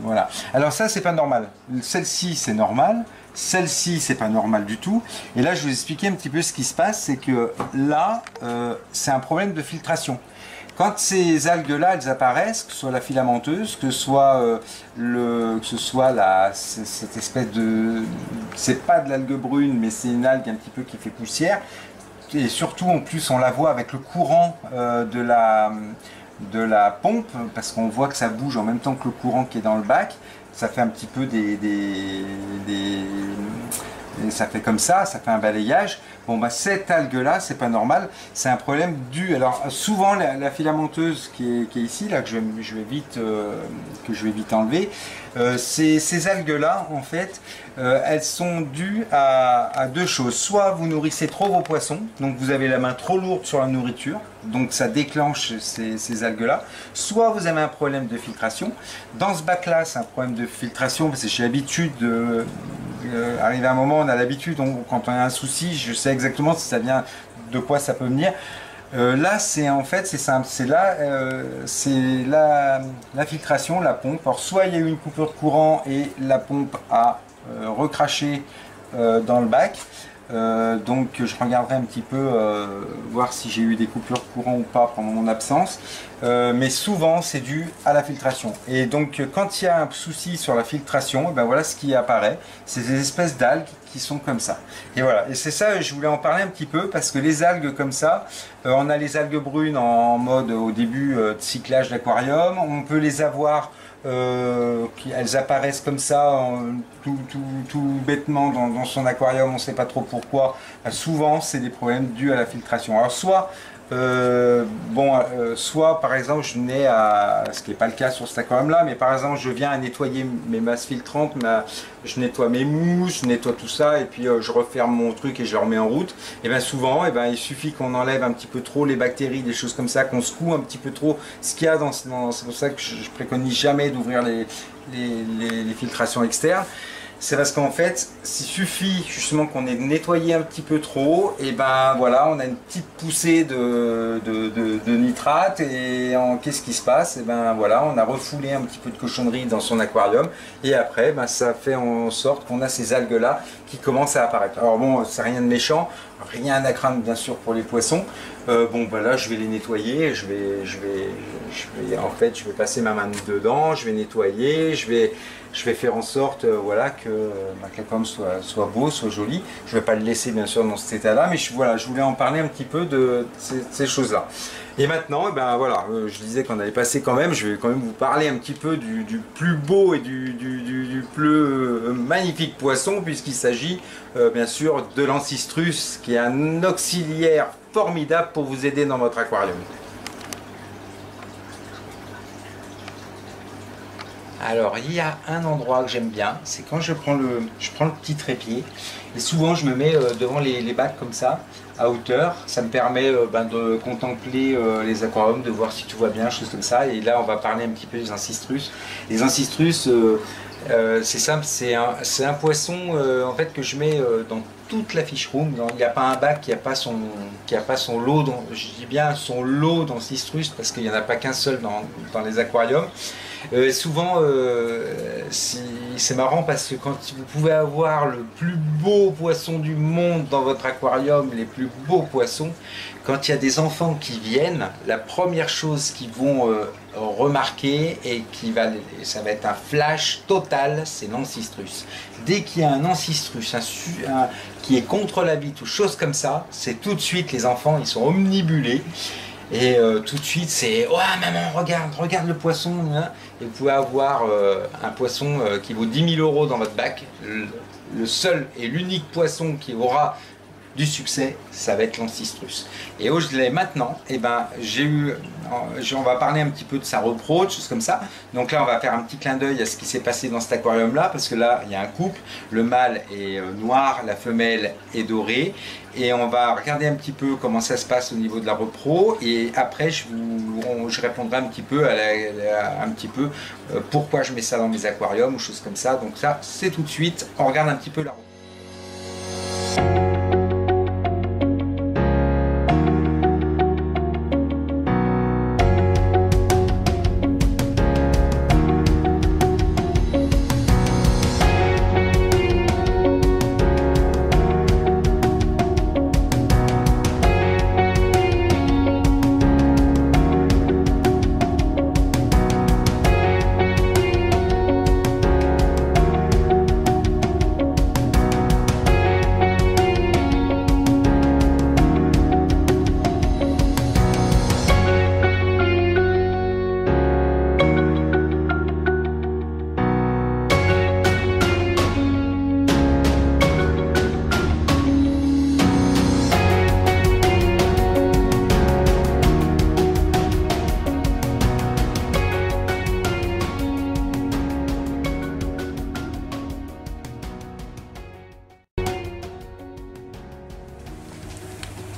Speaker 1: voilà. Alors ça c'est pas normal, celle-ci c'est normal, celle-ci c'est pas normal du tout, et là je vais vous expliquer un petit peu ce qui se passe, c'est que là c'est un problème de filtration. Quand ces algues-là, elles apparaissent, que ce soit la filamenteuse, que ce soit cette espèce de, c'est pas de l'algue brune, mais c'est une algue un petit peu qui fait poussière, et surtout en plus on la voit avec le courant de la pompe, parce qu'on voit que ça bouge en même temps que le courant qui est dans le bac, ça fait un petit peu ça fait comme ça fait un balayage. Bon bah cette algue là c'est pas normal, c'est un problème dû, alors souvent la filamenteuse qui est ici là, que je vais vite enlever, ces algues là en fait elles sont dues à deux choses. Soit vous nourrissez trop vos poissons, donc vous avez la main trop lourde sur la nourriture, donc ça déclenche ces algues là. Soit vous avez un problème de filtration. Dans ce bac là c'est un problème de filtration, parce que j'ai l'habitude de arrivé à un moment, on a l'habitude, quand on a un souci, je sais exactement si ça vient, de quoi ça peut venir. Là, c'est en fait, c'est simple, c'est la filtration, la pompe. Alors, soit il y a eu une coupure de courant et la pompe a recraché dans le bac. Donc je regarderai un petit peu voir si j'ai eu des coupures de courant ou pas pendant mon absence, mais souvent c'est dû à la filtration. Et donc quand il y a un souci sur la filtration, ben voilà ce qui apparaît, c'est des espèces d'algues qui sont comme ça. Et voilà, et c'est ça, je voulais en parler un petit peu, parce que les algues comme ça, on a les algues brunes en mode au début de cyclage d'aquarium, on peut les avoir elles apparaissent comme ça tout bêtement dans son aquarium, on ne sait pas trop pourquoi. Souvent c'est des problèmes dus à la filtration. Alors soit soit par exemple je n'ai à, ce qui n'est pas le cas sur cet aquarium là, mais par exemple je viens à nettoyer mes masses filtrantes, je nettoie mes mousses, je nettoie tout ça, et puis je referme mon truc et je le remets en route. Et bien souvent il suffit qu'on enlève un petit peu trop les bactéries, des choses comme ça, qu'on secoue un petit peu trop ce qu'il y a c'est pour ça que je préconise jamais d'ouvrir les filtrations externes. C'est parce qu'en fait, s'il suffit justement qu'on ait nettoyé un petit peu trop, et ben voilà, on a une petite poussée de nitrate, et qu'est-ce qui se passe? Et ben voilà, on a refoulé un petit peu de cochonnerie dans son aquarium, et après, ben, ça fait en sorte qu'on a ces algues-là qui commencent à apparaître. Alors bon, c'est rien de méchant, rien à craindre bien sûr pour les poissons. Bon bah là je vais les nettoyer, en fait je vais passer ma main dedans, je vais nettoyer, je vais faire en sorte voilà que ma aquarium soit beau, soit joli. Je vais pas le laisser bien sûr dans cet état là, mais voilà, je voulais en parler un petit peu de ces choses là. Et maintenant, eh ben voilà, je disais qu'on allait passer quand même, je vais quand même vous parler un petit peu du plus beau et du plus magnifique poisson, puisqu'il s'agit bien sûr de l'Ancistrus, qui est un auxiliaire formidable pour vous aider dans votre aquarium. Alors il y a un endroit que j'aime bien, c'est quand je prends le petit trépied, et souvent je me mets devant les bacs comme ça, à hauteur. Ça me permet de contempler les aquariums, de voir si tout va bien, choses comme ça. Et là on va parler un petit peu des Ancistrus. Les Ancistrus, c'est simple, c'est un poisson en fait que je mets dans toute la fish room. Il n'y a pas un bac qui n'a pas son lot, je dis bien son lot d'Ancistrus, parce qu'il n'y en a pas qu'un seul dans les aquariums. Souvent, c'est marrant parce que quand vous pouvez avoir le plus beau poisson du monde dans votre aquarium, les plus beaux poissons, quand il y a des enfants qui viennent, la première chose qu'ils vont remarquer et ça va être un flash total, c'est l'Ancistrus. Dès qu'il y a un Ancistrus qui est contre la vitre ou chose comme ça, c'est tout de suite les enfants, ils sont omnibulés. Et tout de suite c'est « Oh maman, regarde le poisson !» Et vous pouvez avoir un poisson qui vaut 10 000 € dans votre bac. Le seul et l'unique poisson qui aura du succès, ça va être l'Ancistrus. Et où je l'ai maintenant, eh ben, on va parler un petit peu de sa repro, de choses comme ça. Donc là, on va faire un petit clin d'œil à ce qui s'est passé dans cet aquarium-là, parce que là, il y a un couple. Le mâle est noir, la femelle est dorée. Et on va regarder un petit peu comment ça se passe au niveau de la repro. Et après, je répondrai un petit peu pourquoi je mets ça dans mes aquariums ou choses comme ça. Donc ça, c'est tout de suite. On regarde un petit peu la repro.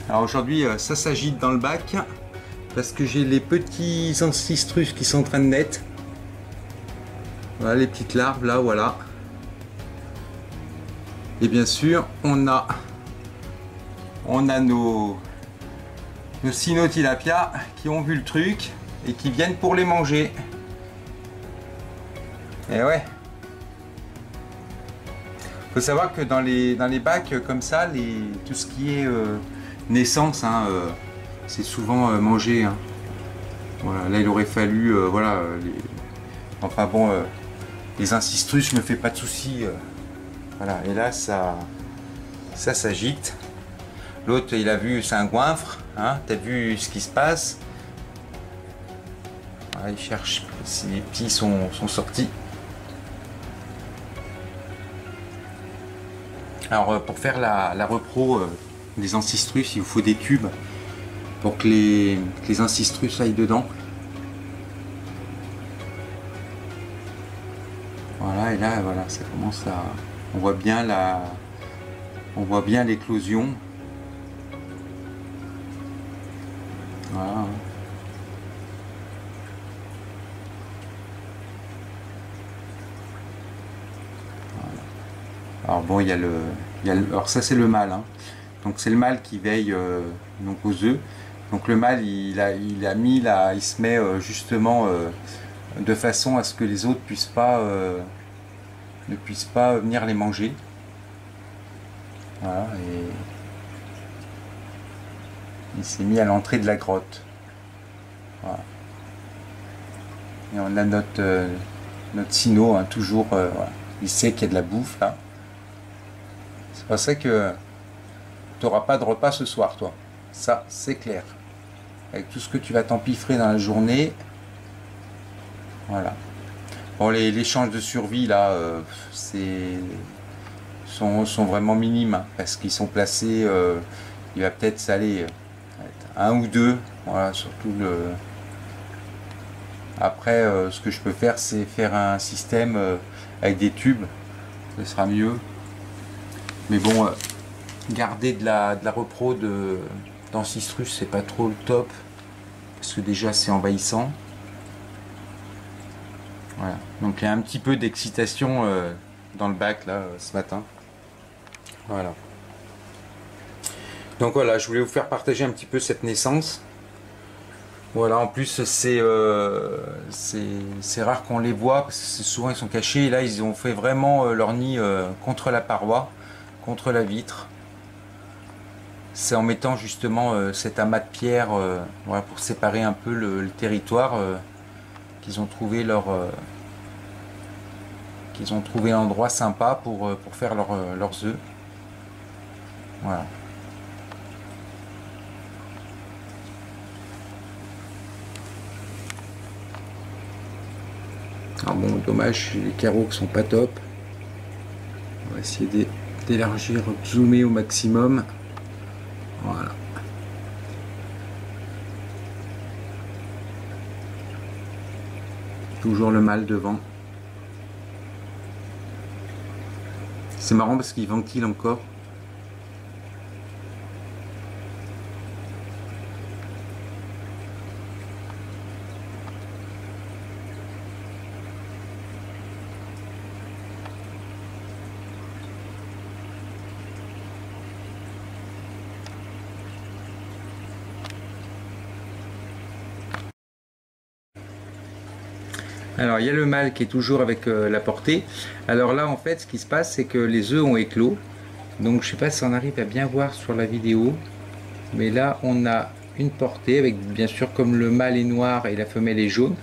Speaker 1: Alors aujourd'hui ça s'agite dans le bac parce que j'ai les petits Ancistrus qui sont en train de naître. Voilà les petites larves là, voilà. Et bien sûr on a nos Cynotilapia qui ont vu le truc et qui viennent pour les manger. Et ouais. Faut savoir que dans les bacs comme ça, tout ce qui est naissance, hein, c'est souvent mangé. Hein. Voilà, là il aurait fallu, voilà, enfin bon, les Ancistrus, je me fais pas de soucis. Voilà, et là ça s'agite. L'autre il a vu, c'est un goinfre, hein, t'as vu ce qui se passe. Voilà, il cherche si les petits sont sortis. Alors pour faire la repro des Ancistrus, il vous faut des tubes pour que les Ancistrus aillent dedans. Voilà, et là voilà, ça commence à, on voit bien l'éclosion. Voilà. Alors bon, alors ça c'est le mâle, hein. Donc c'est le mâle qui veille donc aux œufs. Donc le mâle il se met justement de façon à ce que les autres ne puissent pas venir les manger. Voilà,
Speaker 2: Il s'est mis à l'entrée de la grotte. Voilà. Et on a notre sino, hein, toujours. Voilà. Il sait qu'il y a de la bouffe là. C'est pour ça que tu n'auras pas de repas ce soir, toi. Ça, c'est clair. Avec tout ce que tu vas t'empiffrer dans la journée. Voilà. Bon, les chances de survie là, sont vraiment minimes, hein, parce qu'ils sont placés. Il va peut-être s'aller un ou deux. Voilà, surtout le. Après, ce que je peux faire, c'est faire un système avec des tubes. Ce sera mieux. Mais bon, garder de la repro d'ancistrus, c'est pas trop le top. Parce que déjà, c'est envahissant. Voilà. Donc il y a un petit peu d'excitation dans le bac là ce matin. Voilà. Donc voilà, je voulais vous faire partager un petit peu cette naissance. Voilà, en plus c'est rare qu'on les voit parce que souvent ils sont cachés. Et là ils ont fait vraiment leur nid contre la paroi, contre la vitre. C'est en mettant justement cet amas de pierres voilà, pour séparer un peu le territoire qu'ils ont trouvé un endroit sympa pour faire leurs œufs. Voilà. Alors bon, dommage, les carreaux qui sont pas top. On va essayer d'élargir, de zoomer au maximum. Voilà. Toujours le mâle devant. C'est marrant parce qu'il ventile encore. Alors il y a le mâle qui est toujours avec la portée. Alors là en fait ce qui se passe c'est que les œufs ont éclos. Donc je sais pas si on arrive à bien voir sur la vidéo. Mais là on a une portée avec bien sûr comme le mâle est noir et la femelle est jaune.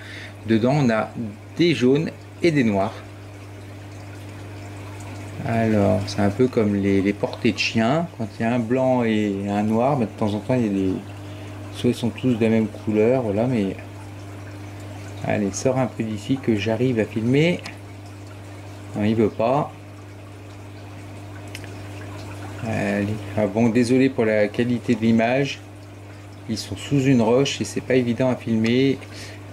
Speaker 2: Dedans on a des jaunes et des noirs. Alors c'est un peu comme les portées de chiens. Quand il y a un blanc et un noir, de temps en temps il y a des... Soit ils sont tous de la même couleur, voilà, mais... Allez, sors un peu d'ici que j'arrive à filmer. Non, il veut pas. Allez. Ah bon, désolé pour la qualité de l'image. Ils sont sous une roche et c'est pas évident à filmer.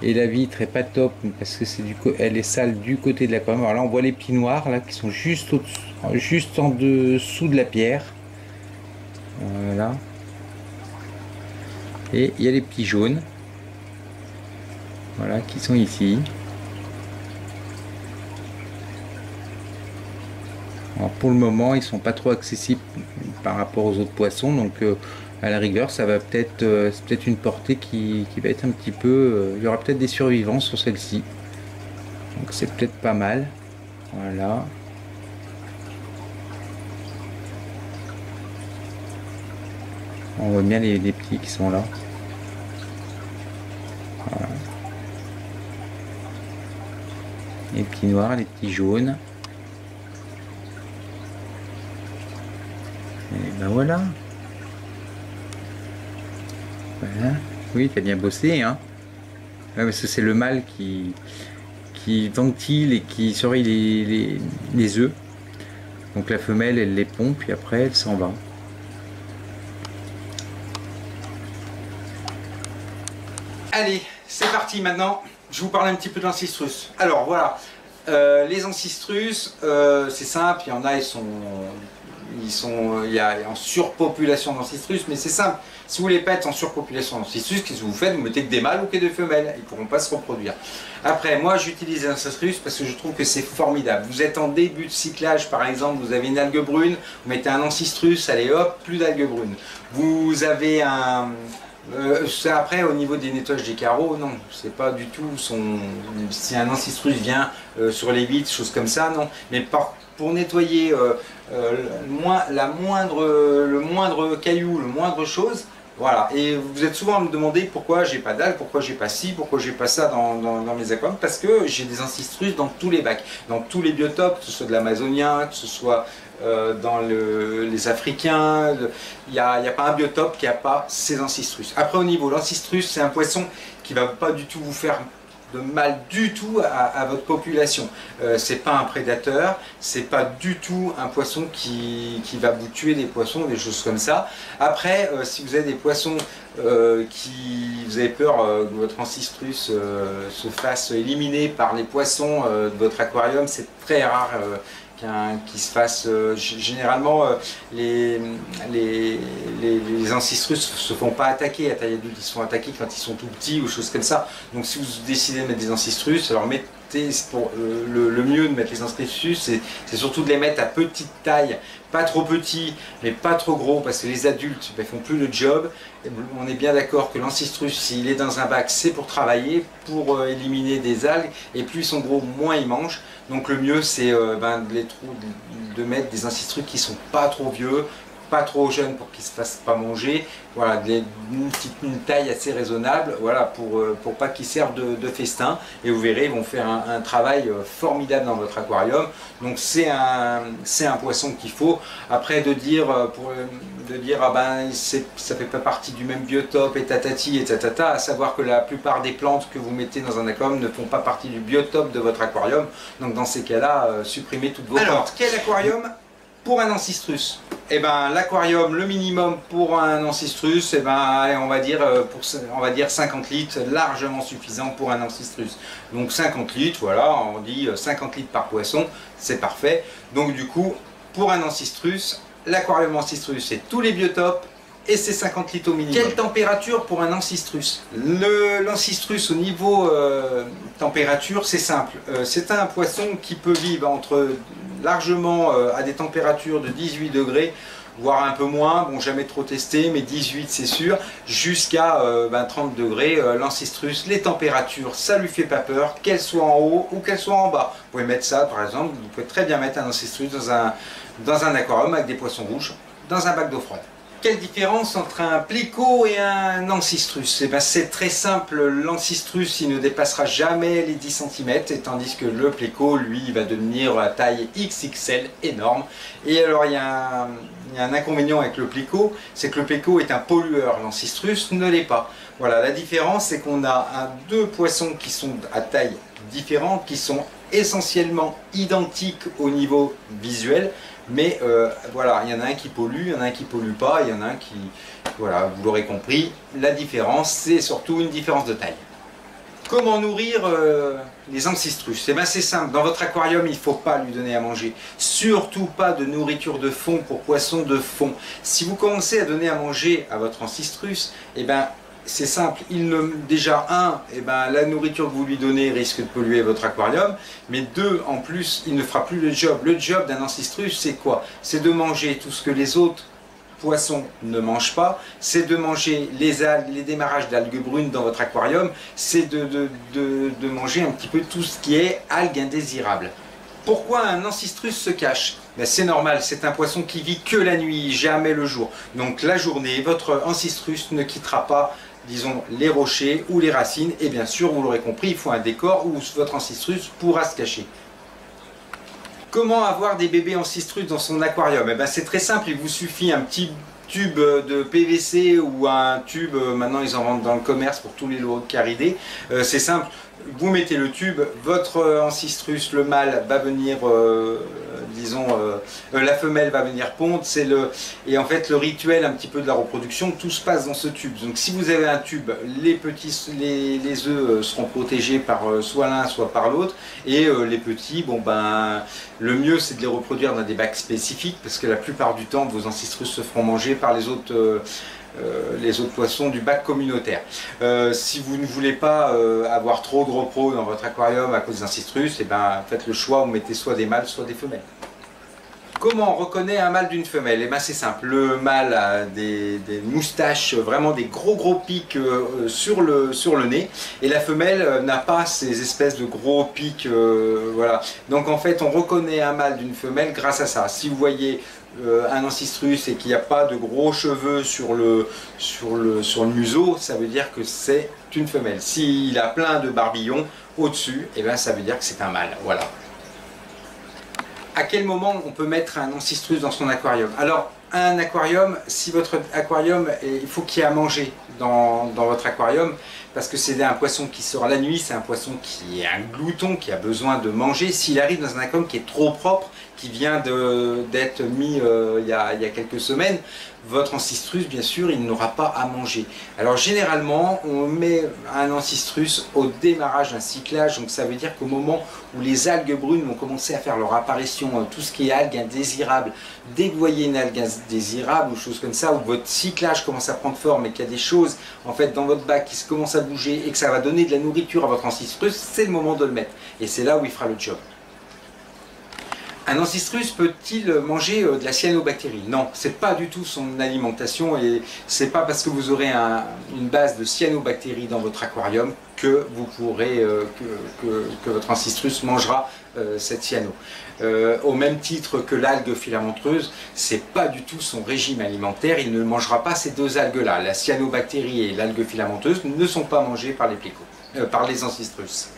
Speaker 2: Et la vitre est pas top parce que elle est sale du côté de la colonne. Alors là, on voit les petits noirs là qui sont juste en dessous de la pierre. Voilà. Et il y a les petits jaunes. Voilà, qui sont ici. Alors pour le moment, ils sont pas trop accessibles par rapport aux autres poissons, donc à la rigueur, ça va peut-être, c'est peut-être une portée qui va être un petit peu. Il y aura peut-être des survivants sur celle-ci, donc c'est peut-être pas mal. Voilà. On voit bien les petits qui sont là. Voilà. Les petits noirs, les petits jaunes. Et ben voilà. Voilà. Oui, t'as bien bossé, hein. Ouais, parce que c'est le mâle qui ventile et qui surveille les œufs. Donc la femelle, elle les pompe, puis après, elle s'en va.
Speaker 1: Allez, c'est parti maintenant. Je vous parle un petit peu d'ancistrus. Alors voilà, les ancistrus, c'est simple. Il y en a, il y a en surpopulation d'ancistrus, mais c'est simple. Si vous les faites en surpopulation d'ancistrus, qu'est-ce que vous faites? Vous mettez que des mâles ou que des femelles. Ils ne pourront pas se reproduire. Après, moi, j'utilise les ancistrus parce que je trouve que c'est formidable. Vous êtes en début de cyclage, par exemple, vous avez une algue brune, vous mettez un ancistrus, allez hop, plus d'algues brunes. Vous avez un... après, au niveau des nettoyages des carreaux, non, c'est pas du tout si un ancistrus vient sur les vitres, choses comme ça, non. Mais pour nettoyer le moindre caillou, le moindre chose, Voilà, et vous êtes souvent à me demander pourquoi j'ai pas d'algues, pourquoi j'ai pas ci, pourquoi j'ai pas ça dans mes aquariums, parce que j'ai des ancistrus dans tous les bacs, dans tous les biotopes, que ce soit de l'amazonien, que ce soit dans les africains, il n'y a pas un biotope qui n'a pas ses ancistrus. Après au niveau, l'ancistrus c'est un poisson qui va pas du tout vous faire de mal du tout à votre population. C'est pas un prédateur, c'est pas du tout un poisson qui va vous tuer des poissons, des choses comme ça. Après, si vous avez des poissons vous avez peur que votre ancistrus se fasse éliminer par les poissons de votre aquarium, c'est très rare qui se fasse. Généralement, les ancistrus ne se font pas attaquer à taille adulte, ils se font attaquer quand ils sont tout petits ou choses comme ça. Donc si vous décidez de mettre des ancistrus, alors mettez pour le mieux de mettre les ancistrus, c'est surtout de les mettre à petite taille, pas trop petits, mais pas trop gros, parce que les adultes ne font plus le job. Et on est bien d'accord que l'ancistrus, s'il est dans un bac, c'est pour travailler, pour éliminer des algues, et plus ils sont gros, moins ils mangent. Donc le mieux, c'est de mettre des ancistrus qui sont pas trop vieux, pas trop jeunes pour qu'ils ne se fassent pas manger, voilà, une taille assez raisonnable, voilà, pour pas qu'ils servent de festin, et vous verrez, ils vont faire un travail formidable dans votre aquarium. Donc c'est un poisson qu'il faut. Après de dire ah ben ça fait pas partie du même biotope et tatati et tatata, à savoir que la plupart des plantes que vous mettez dans un aquarium ne font pas partie du biotope de votre aquarium. Donc dans ces cas-là, supprimez toutes vos plantes. Alors quel aquarium pour un ancistrus? Eh ben, l'aquarium, le minimum pour un ancistrus, eh ben, allez, on va dire 50 litres, largement suffisant pour un ancistrus. Donc 50 litres, voilà, on dit 50 litres par poisson, c'est parfait. Donc du coup, pour un ancistrus, l'aquarium ancistrus, c'est tous les biotopes et c'est 50 litres au minimum. Quelle température pour un ancistrus? L'ancistrus au niveau température, c'est simple. C'est un poisson qui peut vivre largement à des températures de 18 degrés, voire un peu moins, bon jamais trop testé, mais 18 c'est sûr, jusqu'à 30 degrés. L'ancistrus, les températures, ça lui fait pas peur, qu'elle soit en haut ou qu'elle soit en bas. Vous pouvez mettre ça par exemple, vous pouvez très bien mettre un ancistrus dans un aquarium avec des poissons rouges, dans un bac d'eau froide. Quelle différence entre un pléco et un ancistrus? Eh ben, c'est très simple, l'ancistrus il ne dépassera jamais les 10 cm, et tandis que le pléco, lui, il va devenir à taille XXL, énorme. Et alors il y a un inconvénient avec le pléco, c'est que le pléco est un pollueur, l'ancistrus ne l'est pas. Voilà, la différence c'est qu'on a deux poissons qui sont à taille différente, qui sont essentiellement identiques au niveau visuel, mais voilà, il y en a un qui pollue, il y en a un qui pollue pas, il y en a un qui, voilà, vous l'aurez compris, la différence c'est surtout une différence de taille. Comment nourrir les ancistrus? Eh bien c'est simple, dans votre aquarium il ne faut pas lui donner à manger, surtout pas de nourriture de fond pour poissons de fond. Si vous commencez à donner à manger à votre ancistrus, eh ben c'est simple, déjà la nourriture que vous lui donnez risque de polluer votre aquarium, mais deux, en plus, il ne fera plus le job. Le job d'un ancistrus, c'est quoi? C'est de manger tout ce que les autres poissons ne mangent pas, c'est de manger les algues, les démarrages d'algues brunes dans votre aquarium, c'est de manger un petit peu tout ce qui est algues indésirables. Pourquoi un ancistrus se cache? Ben c'est normal, c'est un poisson qui vit que la nuit, jamais le jour. Donc la journée, votre ancistrus ne quittera pas, disons, les rochers ou les racines, et bien sûr, vous l'aurez compris, il faut un décor où votre ancistrus pourra se cacher. Comment avoir des bébés ancistrus dans son aquarium? Eh ben, c'est très simple, il vous suffit un petit tube de PVC ou un tube, maintenant ils en vendent dans le commerce pour tous les lots de caridés. C'est simple, vous mettez le tube, votre ancistrus, le mâle, va venir, la femelle va venir pondre, et en fait le rituel un petit peu de la reproduction, tout se passe dans ce tube. Donc si vous avez un tube, les œufs seront protégés par soit l'un soit par l'autre, et les petits, bon ben, le mieux c'est de les reproduire dans des bacs spécifiques, parce que la plupart du temps vos ancistrus se feront manger par les autres poissons du bac communautaire. Si vous ne voulez pas avoir trop de repos dans votre aquarium à cause des ancistrus, et ben, faites le choix, vous mettez soit des mâles soit des femelles. Comment on reconnaît un mâle d'une femelle? Eh bien c'est simple, le mâle a des moustaches, vraiment des gros pics sur le nez, et la femelle n'a pas ces espèces de gros pics, voilà. Donc en fait on reconnaît un mâle d'une femelle grâce à ça. Si vous voyez un ancistrus et qu'il n'y a pas de gros cheveux sur le museau, ça veut dire que c'est une femelle. S'il a plein de barbillons au-dessus, eh bien ça veut dire que c'est un mâle, voilà. À quel moment on peut mettre un ancistrus dans son aquarium? Alors, un aquarium, si votre aquarium, il faut qu'il y ait à manger dans votre aquarium, parce que c'est un poisson qui sort la nuit, c'est un poisson qui est un glouton, qui a besoin de manger. S'il arrive dans un aquarium qui est trop propre, qui vient d'être mis il y a quelques semaines, votre ancistrus, bien sûr, il n'aura pas à manger. Alors généralement, on met un ancistrus au démarrage d'un cyclage, donc ça veut dire qu'au moment où les algues brunes vont commencer à faire leur apparition, tout ce qui est algues indésirables, dès que vous voyez une algue indésirable ou chose comme ça, où votre cyclage commence à prendre forme et qu'il y a des choses en fait dans votre bac qui commencent à bouger et que ça va donner de la nourriture à votre ancistrus, c'est le moment de le mettre. Et c'est là où il fera le job. Un ancistrus peut-il manger de la cyanobactérie? Non, c'est pas du tout son alimentation, et c'est pas parce que vous aurez une base de cyanobactéries dans votre aquarium que vous pourrez que votre ancistrus mangera cette cyano. Au même titre que l'algue filamentreuse, c'est pas du tout son régime alimentaire, il ne mangera pas ces deux algues-là. La cyanobactérie et l'algue filamenteuse ne sont pas mangées par les ancistrus.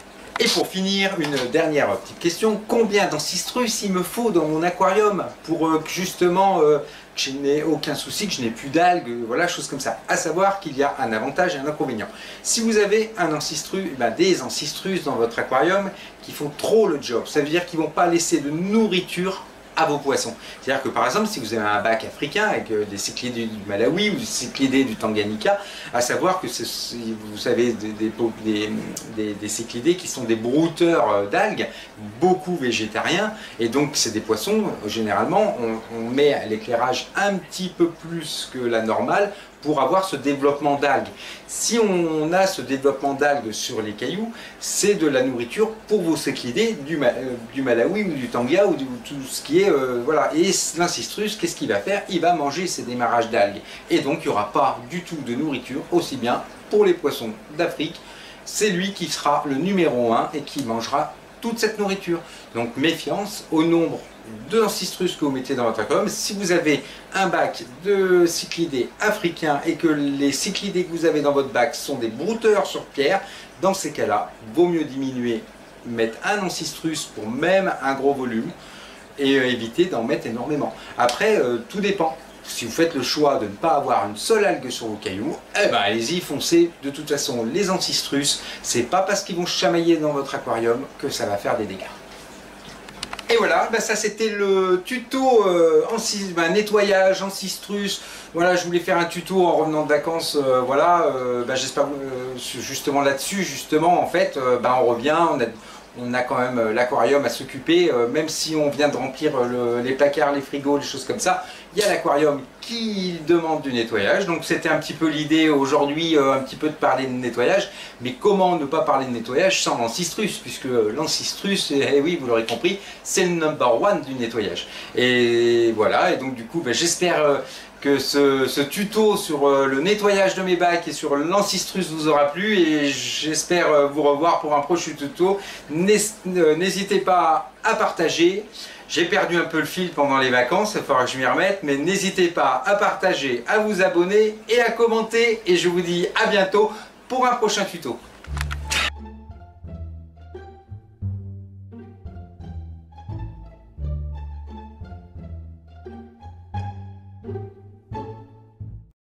Speaker 1: Et pour finir, une dernière petite question, combien d'ancistrus il me faut dans mon aquarium pour justement que je n'ai aucun souci, que je n'ai plus d'algues, voilà, choses comme ça. À savoir qu'il y a un avantage et un inconvénient. Si vous avez un ancistrus, des ancistrus dans votre aquarium qui font trop le job, ça veut dire qu'ils ne vont pas laisser de nourriture à vos poissons. C'est-à-dire que par exemple, si vous avez un bac africain avec des cyclidés du Malawi ou des cyclidés du Tanganyika, à savoir que vous savez des cyclidés qui sont des brouteurs d'algues, beaucoup végétariens, et donc c'est des poissons, généralement, on met à l'éclairage un petit peu plus que la normale pour avoir ce développement d'algues. Si on a ce développement d'algues sur les cailloux, c'est de la nourriture pour vos cyclidés du Malawi ou du Tanga ou tout ce qui est... voilà. Et l'ancistrus, qu'est-ce qu'il va faire? Il va manger ces démarrages d'algues. Et donc il n'y aura pas du tout de nourriture, aussi bien pour les poissons d'Afrique. C'est lui qui sera le numéro 1 et qui mangera toute cette nourriture. Donc méfiance au nombre d'ancistrus que vous mettez dans votre aquarium. Si vous avez un bac de cyclidés africains et que les cyclidés que vous avez dans votre bac sont des brouteurs sur pierre, dans ces cas-là, vaut mieux diminuer, mettre un ancistrus pour même un gros volume et éviter d'en mettre énormément. Après, tout dépend. Si vous faites le choix de ne pas avoir une seule algue sur vos cailloux, eh ben allez-y, foncez. De toute façon, les ancistrus, c'est pas parce qu'ils vont chamailler dans votre aquarium que ça va faire des dégâts. Et voilà, ça c'était le tuto nettoyage ancistrus. Voilà, je voulais faire un tuto en revenant de vacances. Voilà, j'espère justement là-dessus, justement, en fait, on revient. On a quand même l'aquarium à s'occuper, même si on vient de remplir les placards, les frigos, les choses comme ça, il y a l'aquarium qui demande du nettoyage. Donc c'était un petit peu l'idée aujourd'hui, un petit peu de parler de nettoyage, mais comment ne pas parler de nettoyage sans l'ancistrus, puisque l'ancistrus, oui, vous l'aurez compris, c'est le number one du nettoyage. Et voilà, et donc du coup, j'espère que ce tuto sur le nettoyage de mes bacs et sur l'ancistrus vous aura plu, et j'espère vous revoir pour un prochain tuto. N'hésitez pas à partager. J'ai perdu un peu le fil pendant les vacances, il faudra que je m'y remette, mais n'hésitez pas à partager, à vous abonner et à commenter, et je vous dis à bientôt pour un prochain tuto.